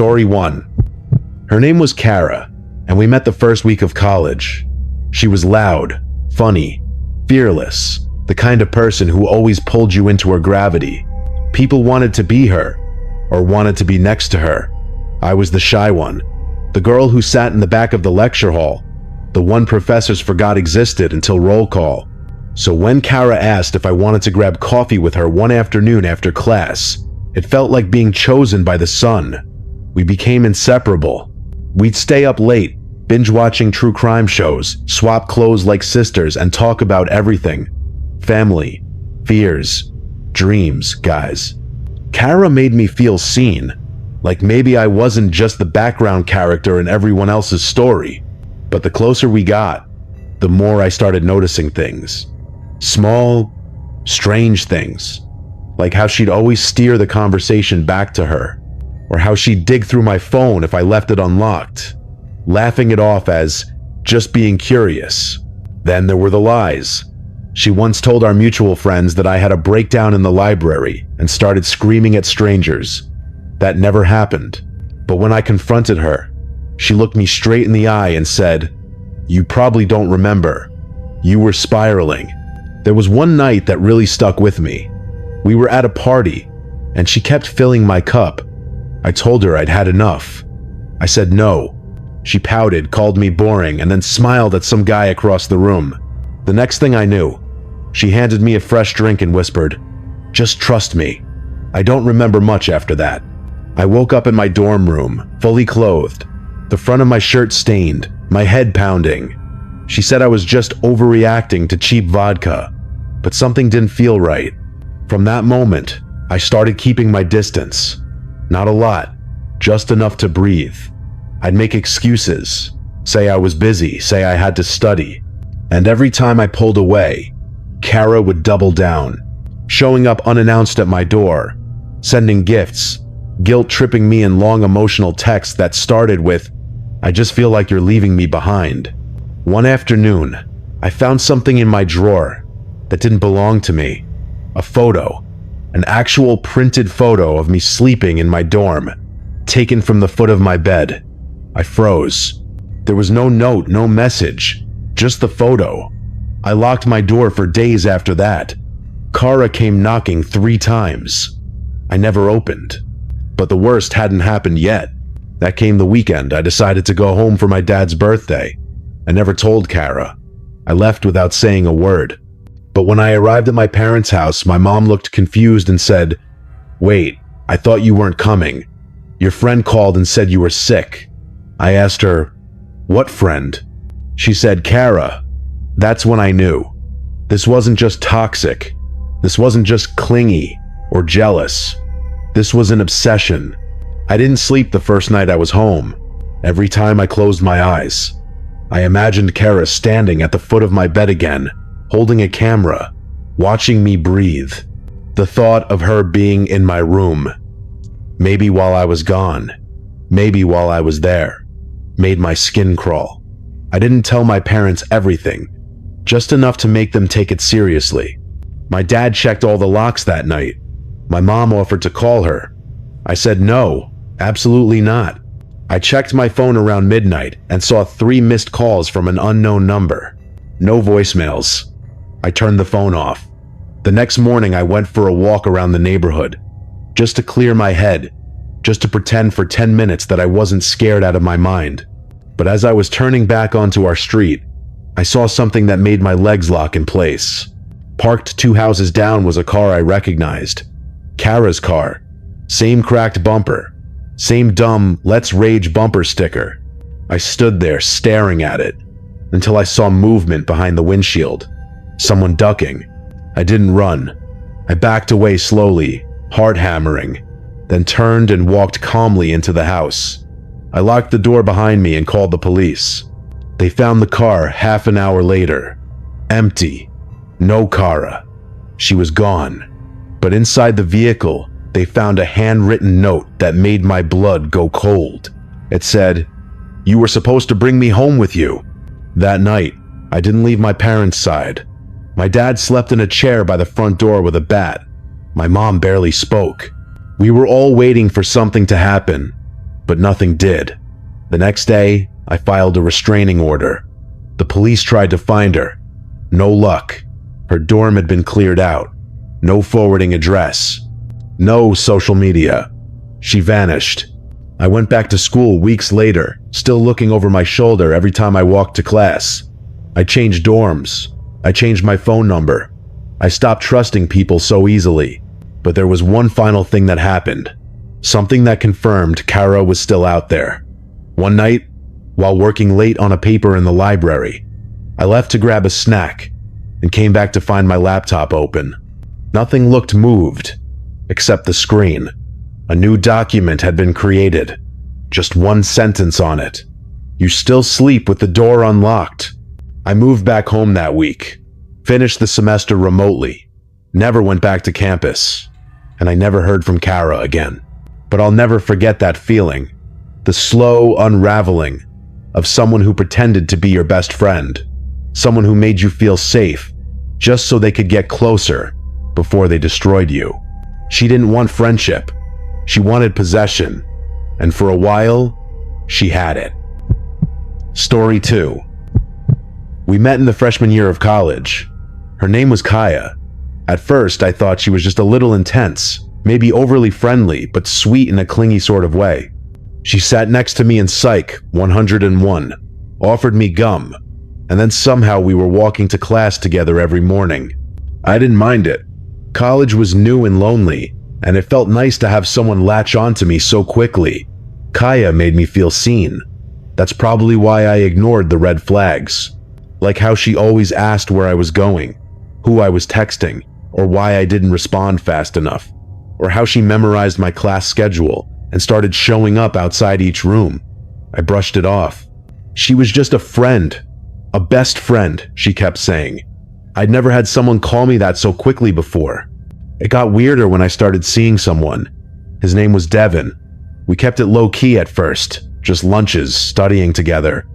Story 1. Her name was Kara, and we met the first week of college. She was loud, funny, fearless, the kind of person who always pulled you into her gravity. People wanted to be her, or wanted to be next to her. I was the shy one, the girl who sat in the back of the lecture hall, the one professors forgot existed until roll call. So when Kara asked if I wanted to grab coffee with her one afternoon after class, it felt like being chosen by the sun. We became inseparable. We'd stay up late, binge-watching true crime shows, swap clothes like sisters, and talk about everything. Family, fears, dreams, guys. Kara made me feel seen, like maybe I wasn't just the background character in everyone else's story. But the closer we got, the more I started noticing things. Small, strange things. Like how she'd always steer the conversation back to her, or how she'd dig through my phone if I left it unlocked, laughing it off as just being curious. Then there were the lies. She once told our mutual friends that I had a breakdown in the library and started screaming at strangers. That never happened. But when I confronted her, she looked me straight in the eye and said, "You probably don't remember. You were spiraling." There was one night that really stuck with me. We were at a party, and she kept filling my cup. I told her I'd had enough. I said no. She pouted, called me boring, and then smiled at some guy across the room. The next thing I knew, she handed me a fresh drink and whispered, "Just trust me." I don't remember much after that. I woke up in my dorm room, fully clothed, the front of my shirt stained, my head pounding. She said I was just overreacting to cheap vodka, but something didn't feel right. From that moment, I started keeping my distance. Not a lot, just enough to breathe. I'd make excuses, say I was busy, say I had to study. And every time I pulled away, Kara would double down, showing up unannounced at my door, sending gifts, guilt-tripping me in long emotional texts that started with, "I just feel like you're leaving me behind." One afternoon, I found something in my drawer that didn't belong to me. A photo, an actual printed photo of me sleeping in my dorm, taken from the foot of my bed. I froze. There was no note, no message, just the photo. I locked my door for days after that. Kara came knocking 3 times. I never opened. But the worst hadn't happened yet. That came the weekend I decided to go home for my dad's birthday. I never told Kara. I left without saying a word. But when I arrived at my parents' house, my mom looked confused and said, "Wait, I thought you weren't coming. Your friend called and said you were sick." I asked her, "What friend?" She said, "Kara." That's when I knew. This wasn't just toxic. This wasn't just clingy or jealous. This was an obsession. I didn't sleep the first night I was home. Every time I closed my eyes, I imagined Kara standing at the foot of my bed again, holding a camera, watching me breathe. The thought of her being in my room, maybe while I was gone, maybe while I was there, made my skin crawl. I didn't tell my parents everything, just enough to make them take it seriously. My dad checked all the locks that night. My mom offered to call her. I said no, absolutely not. I checked my phone around midnight and saw 3 missed calls from an unknown number. No voicemails. I turned the phone off. The next morning I went for a walk around the neighborhood, just to clear my head, just to pretend for 10 minutes that I wasn't scared out of my mind. But as I was turning back onto our street, I saw something that made my legs lock in place. Parked 2 houses down was a car I recognized. Kara's car. Same cracked bumper. Same dumb "Let's Rage" bumper sticker. I stood there staring at it until I saw movement behind the windshield. Someone ducking. I didn't run. I backed away slowly, heart hammering, then turned and walked calmly into the house. I locked the door behind me and called the police. They found the car half an hour later. Empty. No Kara. She was gone. But inside the vehicle, they found a handwritten note that made my blood go cold. It said, "You were supposed to bring me home with you." That night, I didn't leave my parents' side. My dad slept in a chair by the front door with a bat. My mom barely spoke. We were all waiting for something to happen, but nothing did. The next day, I filed a restraining order. The police tried to find her. No luck. Her dorm had been cleared out. No forwarding address. No social media. She vanished. I went back to school weeks later, still looking over my shoulder every time I walked to class. I changed dorms. I changed my phone number. I stopped trusting people so easily. But there was one final thing that happened. Something that confirmed Kara was still out there. One night, while working late on a paper in the library, I left to grab a snack and came back to find my laptop open. Nothing looked moved, except the screen. A new document had been created. Just one sentence on it. You still sleep with the door unlocked. I moved back home that week, finished the semester remotely, never went back to campus, and I never heard from Kara again. But I'll never forget that feeling, the slow unraveling of someone who pretended to be your best friend, someone who made you feel safe just so they could get closer before they destroyed you. She didn't want friendship. She wanted possession. And for a while, she had it. Story 2. We met in the freshman year of college. Her name was Kaya. At first, I thought she was just a little intense, maybe overly friendly, but sweet in a clingy sort of way. She sat next to me in Psych 101, offered me gum, and then somehow we were walking to class together every morning. I didn't mind it. College was new and lonely, and it felt nice to have someone latch onto me so quickly. Kaya made me feel seen. That's probably why I ignored the red flags. Like how she always asked where I was going, who I was texting, or why I didn't respond fast enough, or how she memorized my class schedule and started showing up outside each room. I brushed it off. She was just a friend, a best friend, she kept saying. I'd never had someone call me that so quickly before. It got weirder when I started seeing someone. His name was Devin. We kept it low-key at first, just lunches, studying together,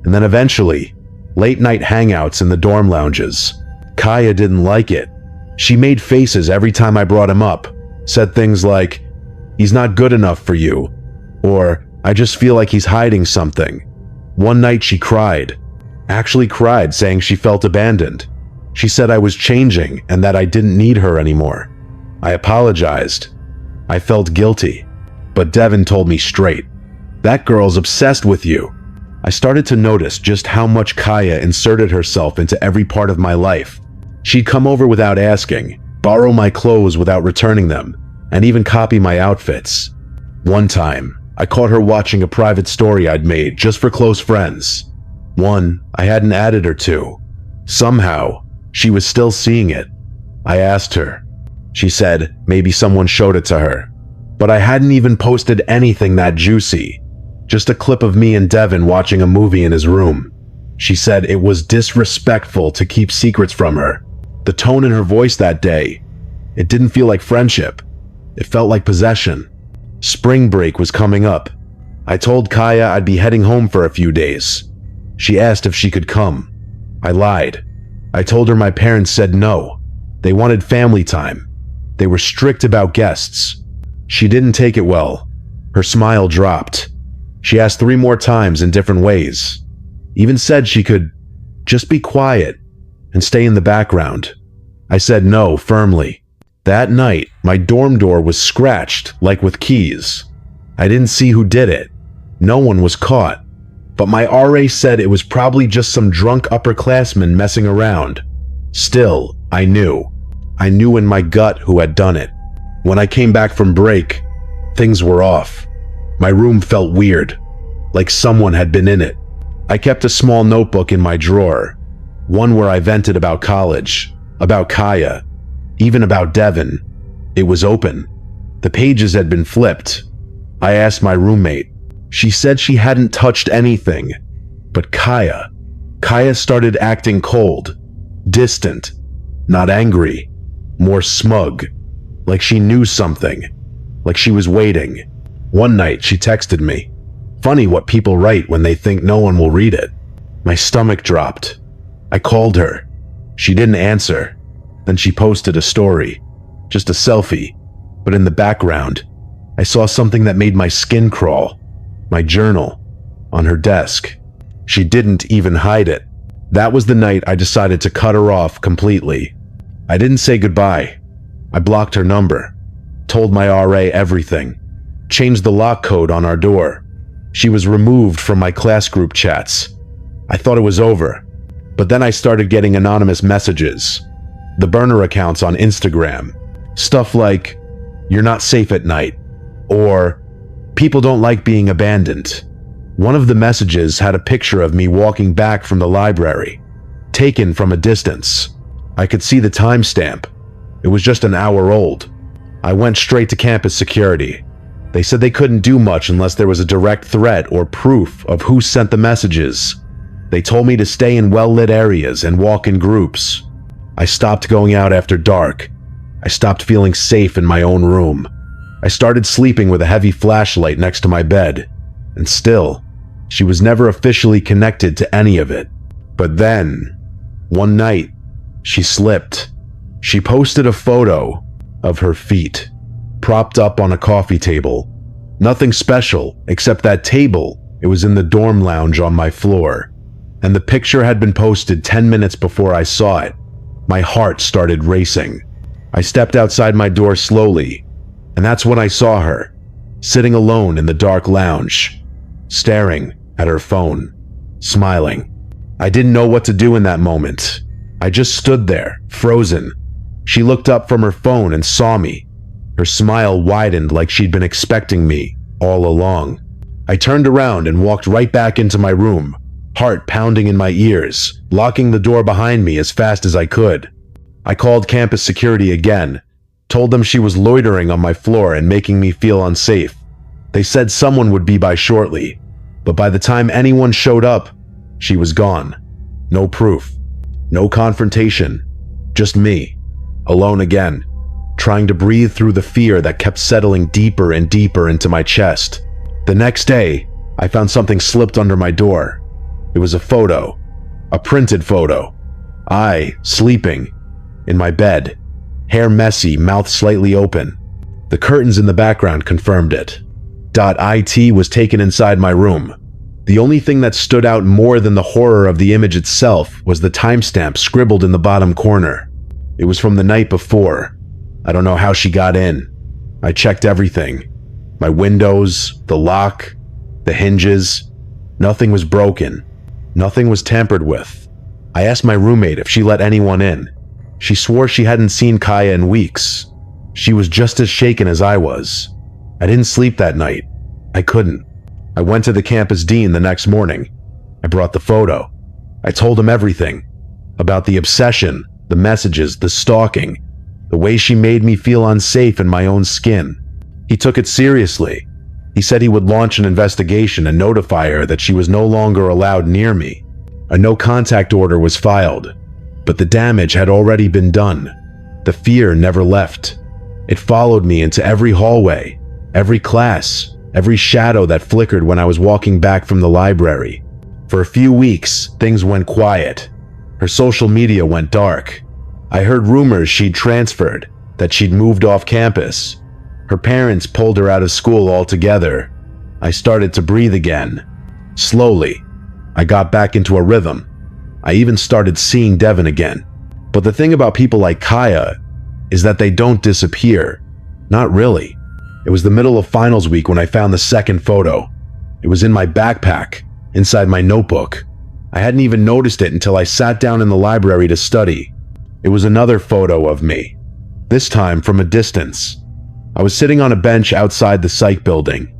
and then eventually, late-night hangouts in the dorm lounges. Kaya didn't like it. She made faces every time I brought him up, said things like, "He's not good enough for you," or "I just feel like he's hiding something." One night she cried, actually cried, saying she felt abandoned. She said I was changing and that I didn't need her anymore. I apologized. I felt guilty. But Devin told me straight, "That girl's obsessed with you." I started to notice just how much Kaya inserted herself into every part of my life. She'd come over without asking, borrow my clothes without returning them, and even copy my outfits. One time, I caught her watching a private story I'd made just for close friends. One I hadn't added her to. Somehow, she was still seeing it. I asked her. She said maybe someone showed it to her. But I hadn't even posted anything that juicy. Just a clip of me and Devin watching a movie in his room. She said it was disrespectful to keep secrets from her. The tone in her voice that day, it didn't feel like friendship. It felt like possession. Spring break was coming up. I told Kaya I'd be heading home for a few days. She asked if she could come. I lied. I told her my parents said no. They wanted family time. They were strict about guests. She didn't take it well. Her smile dropped. She asked 3 more times in different ways. Even said she could just be quiet and stay in the background. I said no firmly. That night, my dorm door was scratched like with keys. I didn't see who did it. No one was caught. But my RA said it was probably just some drunk upperclassman messing around. Still, I knew. I knew in my gut who had done it. When I came back from break, things were off. My room felt weird, like someone had been in it. I kept a small notebook in my drawer, one where I vented about college, about Kaya, even about Devin. It was open. The pages had been flipped. I asked my roommate. She said she hadn't touched anything. But Kaya started acting cold, distant, not angry, more smug, like she knew something, like she was waiting. One night she texted me. Funny what people write when they think no one will read it. My stomach dropped. I called her. She didn't answer. Then she posted a story, just a selfie, but in the background, I saw something that made my skin crawl. my journal, on her desk. She didn't even hide it. That was the night I decided to cut her off completely. I didn't say goodbye. I blocked her number, told my RA everything, changed the lock code on our door. She was removed from my class group chats. I thought it was over, but then I started getting anonymous messages, the burner accounts on Instagram, stuff like, "You're not safe at night," or "People don't like being abandoned." One of the messages had a picture of me walking back from the library, taken from a distance. I could see the timestamp. It was just an hour old. I went straight to campus security. They said they couldn't do much unless there was a direct threat or proof of who sent the messages. They told me to stay in well-lit areas and walk in groups. I stopped going out after dark. I stopped feeling safe in my own room. I started sleeping with a heavy flashlight next to my bed. And still, she was never officially connected to any of it. But then, one night, she slipped. She posted a photo of her feet, propped up on a coffee table. Nothing special, except that table. It was in the dorm lounge on my floor. And the picture had been posted 10 minutes before I saw it. My heart started racing. I stepped outside my door slowly, and that's when I saw her, sitting alone in the dark lounge, staring at her phone, smiling. I didn't know what to do in that moment. I just stood there, frozen. She looked up from her phone and saw me. Her smile widened like she'd been expecting me all along. I turned around and walked right back into my room, heart pounding in my ears, locking the door behind me as fast as I could. I called campus security again, told them she was loitering on my floor and making me feel unsafe. They said someone would be by shortly, but by the time anyone showed up, she was gone. No proof, no confrontation, just me. Alone again, trying to breathe through the fear that kept settling deeper and deeper into my chest. The next day, I found something slipped under my door. It was a photo, a printed photo. I, sleeping, in my bed, hair messy, mouth slightly open. The curtains in the background confirmed it. .it was taken inside my room. The only thing that stood out more than the horror of the image itself was the timestamp scribbled in the bottom corner. It was from the night before. I don't know how she got in. I checked everything. My windows, the lock, the hinges. Nothing was broken. Nothing was tampered with. I asked my roommate if she let anyone in. She swore she hadn't seen Kaya in weeks. She was just as shaken as I was. I didn't sleep that night. I couldn't. I went to the campus dean the next morning. I brought the photo. I told him everything. About the obsession, the messages, the stalking, the way she made me feel unsafe in my own skin. He took it seriously. He said he would launch an investigation and notify her that she was no longer allowed near me. A no-contact order was filed, but the damage had already been done. The fear never left. It followed me into every hallway, every class, every shadow that flickered when I was walking back from the library. For a few weeks, things went quiet. Her social media went dark. I heard rumors she'd transferred, that she'd moved off campus. Her parents pulled her out of school altogether. I started to breathe again. Slowly, I got back into a rhythm. I even started seeing Devin again. But the thing about people like Kaya is that they don't disappear. Not really. It was the middle of finals week when I found the second photo. It was in my backpack, inside my notebook. I hadn't even noticed it until I sat down in the library to study. It was another photo of me, this time from a distance. I was sitting on a bench outside the psych building,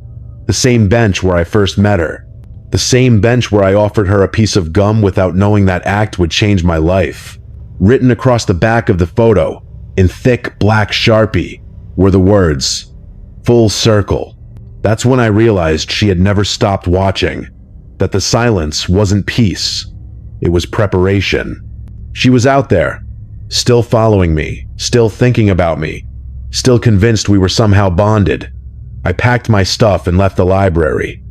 the same bench where I first met her, the same bench where I offered her a piece of gum without knowing that act would change my life. Written across the back of the photo, in thick black Sharpie, were the words, "Full circle." That's when I realized she had never stopped watching, that the silence wasn't peace, it was preparation. She was out there, still following me, still thinking about me, still convinced we were somehow bonded. I packed my stuff and left the library.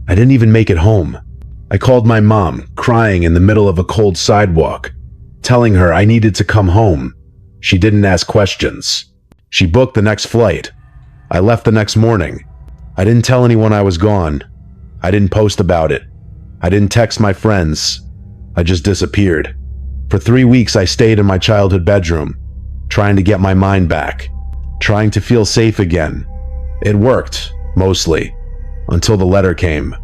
I didn't even make it home. I called my mom, crying in the middle of a cold sidewalk, telling her I needed to come home. She didn't ask questions. She booked the next flight. I left the next morning. I didn't tell anyone I was gone. I didn't post about it. I didn't text my friends. I just disappeared. For 3 weeks, I stayed in my childhood bedroom, trying to get my mind back, trying to feel safe again. It worked, mostly, until the letter came.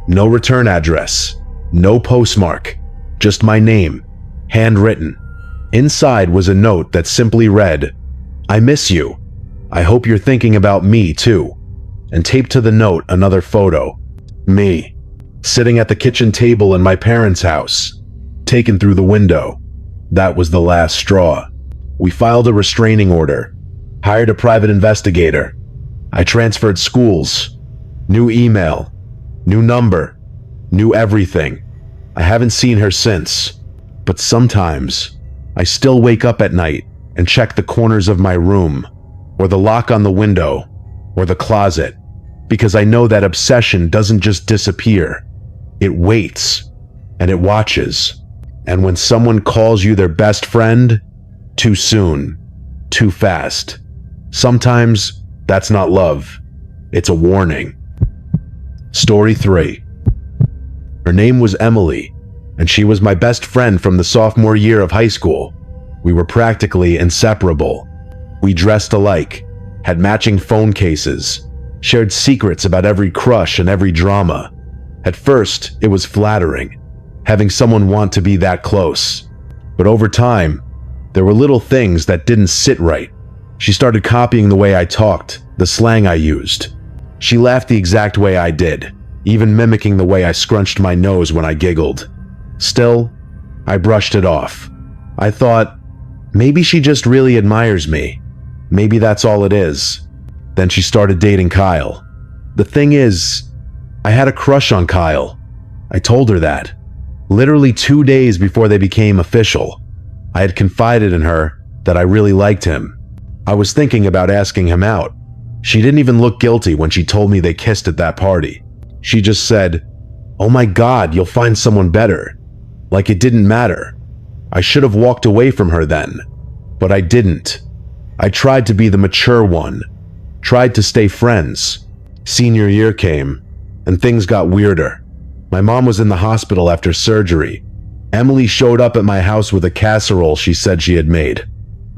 No return address, no postmark, just my name, handwritten. Inside was a note that simply read, "I miss you. I hope you're thinking about me too." And taped to the note another photo. Me, sitting at the kitchen table in my parents' house, taken through the window. That was the last straw. We filed a restraining order, hired a private investigator. I transferred schools, new email, new number, new everything. I haven't seen her since, but sometimes I still wake up at night and check the corners of my room, or the lock on the window, or the closet, because I know that obsession doesn't just disappear. It waits, and it watches. And when someone calls you their best friend, too soon, too fast. Sometimes that's not love. It's a warning. Story 3. Her name was Emily, and she was my best friend from the sophomore year of high school. We were practically inseparable. We dressed alike, had matching phone cases, shared secrets about every crush and every drama. At first, it was flattering, having someone want to be that close. But over time, there were little things that didn't sit right. She started copying the way I talked, the slang I used. She laughed the exact way I did, even mimicking the way I scrunched my nose when I giggled. Still, I brushed it off. I thought, maybe she just really admires me. Maybe that's all it is. Then she started dating Kyle. The thing is, I had a crush on Kyle. I told her that. Literally 2 days before they became official, I had confided in her that I really liked him. I was thinking about asking him out. She didn't even look guilty when she told me they kissed at that party. She just said, "Oh my God, you'll find someone better." Like it didn't matter. I should have walked away from her then, but I didn't. I tried to be the mature one, tried to stay friends. Senior year came, and things got weirder. My mom was in the hospital after surgery. Emily showed up at my house with a casserole she said she had made.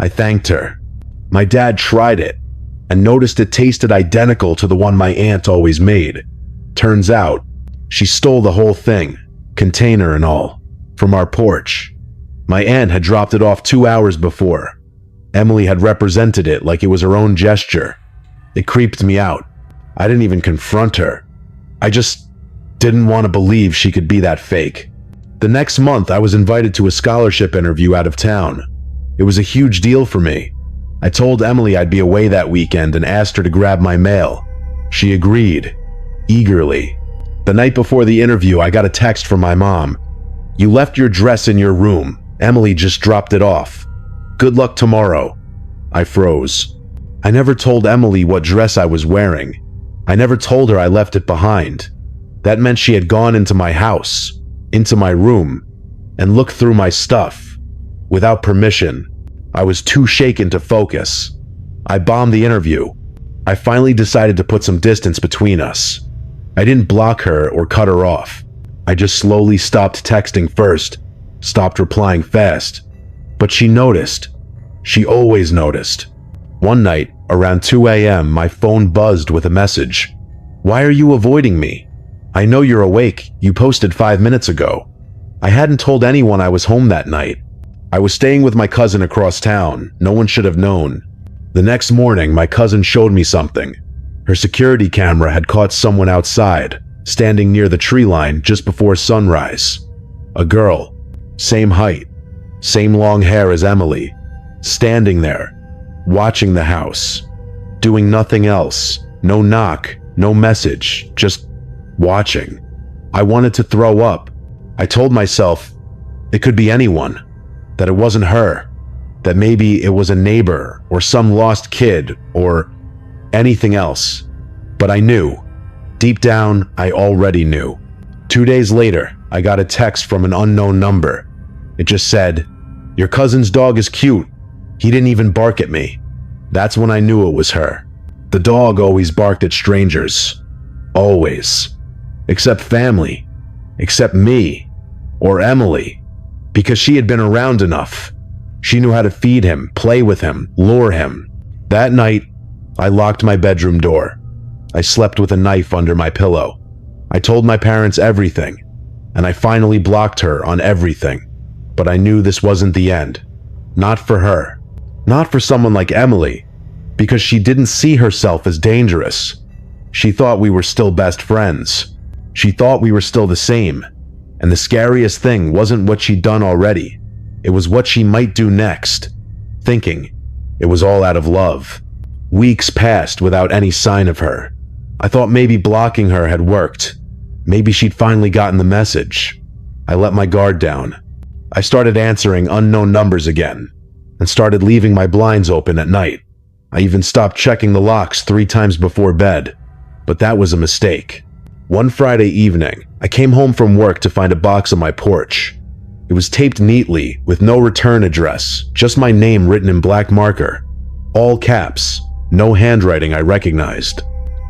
I thanked her. My dad tried it and noticed it tasted identical to the one my aunt always made. Turns out, she stole the whole thing, container and all, from our porch. My aunt had dropped it off 2 hours before. Emily had represented it like it was her own gesture. It creeped me out. I didn't even confront her. I just didn't want to believe she could be that fake. The next month, I was invited to a scholarship interview out of town. It was a huge deal for me. I told Emily I'd be away that weekend and asked her to grab my mail. She agreed, eagerly. The night before the interview, I got a text from my mom. "You left your dress in your room. Emily just dropped it off. Good luck tomorrow." I froze. I never told Emily what dress I was wearing. I never told her I left it behind. That meant she had gone into my house, into my room, and looked through my stuff. Without permission. I was too shaken to focus. I bombed the interview. I finally decided to put some distance between us. I didn't block her or cut her off. I just slowly stopped texting first, stopped replying fast. But she noticed. She always noticed. One night, around 2 a.m., my phone buzzed with a message. "Why are you avoiding me? I know you're awake. You posted 5 minutes ago." I hadn't told anyone I was home that night. I was staying with my cousin across town. No one should have known. The next morning, my cousin showed me something. Her security camera had caught someone outside, standing near the tree line just before sunrise. A girl, same height, same long hair as Emily, standing there, watching the house, doing nothing else. No knock, no message, just watching. I wanted to throw up. I told myself it could be anyone, that it wasn't her, that maybe it was a neighbor or some lost kid or anything else. But I knew. Deep down, I already knew. 2 days later, I got a text from an unknown number. It just said, "Your cousin's dog is cute. He didn't even bark at me." That's when I knew it was her. The dog always barked at strangers. Always. except family, except me, or Emily, because she had been around enough. She knew how to feed him, play with him, lure him. That night, I locked my bedroom door. I slept with a knife under my pillow. I told my parents everything, and I finally blocked her on everything. But I knew this wasn't the end. Not for her. Not for someone like Emily, because she didn't see herself as dangerous. She thought we were still best friends. She thought we were still the same. And the scariest thing wasn't what she'd done already. It was what she might do next. Thinking it was all out of love. Weeks passed without any sign of her. I thought maybe blocking her had worked. Maybe she'd finally gotten the message. I let my guard down. I started answering unknown numbers again, and started leaving my blinds open at night. I even stopped checking the locks 3 times before bed, but that was a mistake. One Friday evening, I came home from work to find a box on my porch. It was taped neatly, with no return address, just my name written in black marker. All caps, no handwriting I recognized.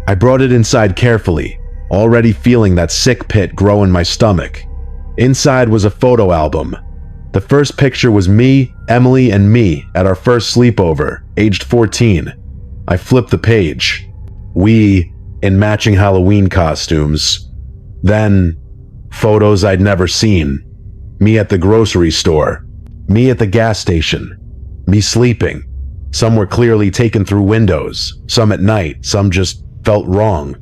I brought it inside carefully, already feeling that sick pit grow in my stomach. Inside was a photo album. The first picture was me, Emily, and me at our first sleepover, aged 14. I flipped the page. We in matching Halloween costumes. Then, photos I'd never seen. Me at the grocery store. Me at the gas station. Me sleeping. Some were clearly taken through windows, some at night, some just felt wrong.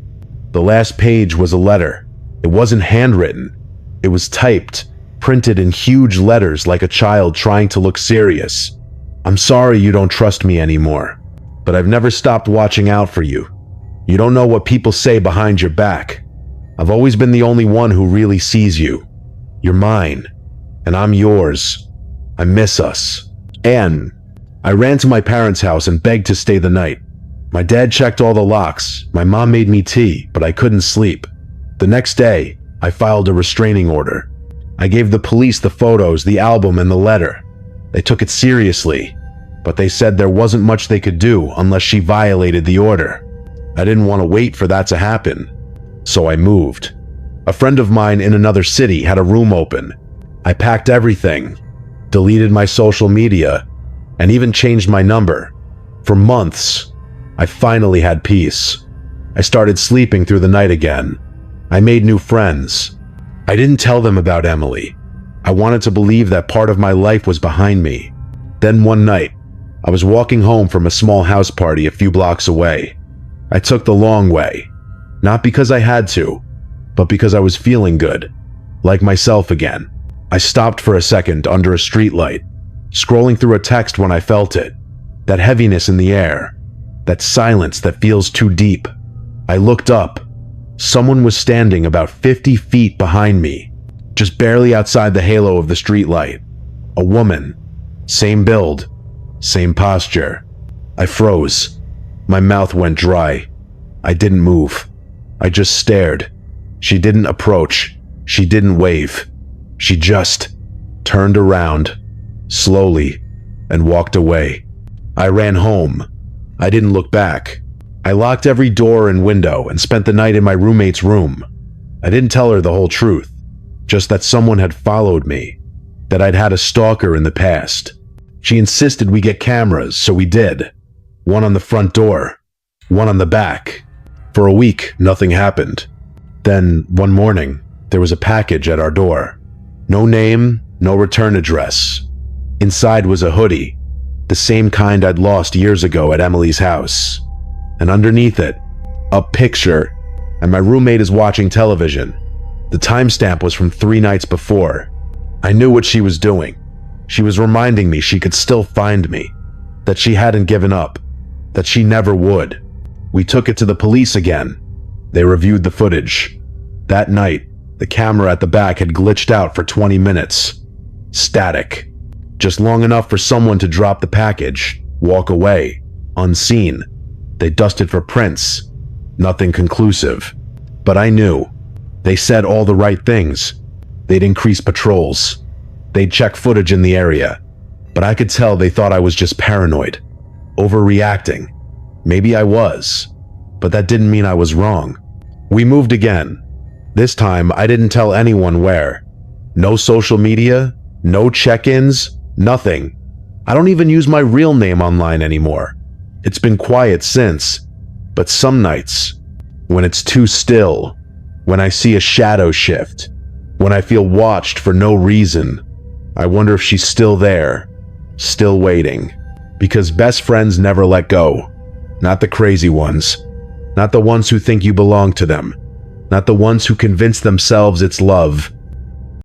The last page was a letter. It wasn't handwritten. It was typed, printed in huge letters like a child trying to look serious. I'm sorry you don't trust me anymore, but I've never stopped watching out for you. You don't know what people say behind your back. I've always been the only one who really sees you. You're mine, and I'm yours. I miss us. And I ran to my parents' house and begged to stay the night. My dad checked all the locks. My mom made me tea, but I couldn't sleep. The next day, I filed a restraining order. I gave the police the photos, the album, and the letter. They took it seriously, but they said there wasn't much they could do unless she violated the order. I didn't want to wait for that to happen, so I moved. A friend of mine in another city had a room open. I packed everything, deleted my social media, and even changed my number. For months, I finally had peace. I started sleeping through the night again. I made new friends. I didn't tell them about Emily. I wanted to believe that part of my life was behind me. Then one night, I was walking home from a small house party a few blocks away. I took the long way, not because I had to, but because I was feeling good, like myself again. I stopped for a second under a streetlight, scrolling through a text when I felt it, that heaviness in the air, that silence that feels too deep. I looked up. Someone was standing about 50 feet behind me, just barely outside the halo of the streetlight. A woman, same build, same posture. I froze. My mouth went dry. I didn't move. I just stared. She didn't approach. She didn't wave. She just turned around, slowly, and walked away. I ran home. I didn't look back. I locked every door and window and spent the night in my roommate's room. I didn't tell her the whole truth, just that someone had followed me, that I'd had a stalker in the past. She insisted we get cameras, so we did. One on the front door, one on the back. For a week, nothing happened. Then, one morning, there was a package at our door. No name, no return address. Inside was a hoodie, the same kind I'd lost years ago at Emily's house. And underneath it, a picture, and my roommate is watching television. The timestamp was from 3 nights before. I knew what she was doing. She was reminding me she could still find me, that she hadn't given up, that she never would. We took it to the police again. They reviewed the footage. That night, the camera at the back had glitched out for 20 minutes. Static. Just long enough for someone to drop the package, walk away, unseen. They dusted for prints. Nothing conclusive. But I knew. They said all the right things. They'd increase patrols. They'd check footage in the area. But I could tell they thought I was just paranoid. Overreacting. Maybe I was. But that didn't mean I was wrong. We moved again. This time, I didn't tell anyone where. No social media, no check-ins, nothing. I don't even use my real name online anymore. It's been quiet since, but some nights, when it's too still, when I see a shadow shift, when I feel watched for no reason, I wonder if she's still there, still waiting. Because best friends never let go. Not the crazy ones. Not the ones who think you belong to them. Not the ones who convince themselves it's love.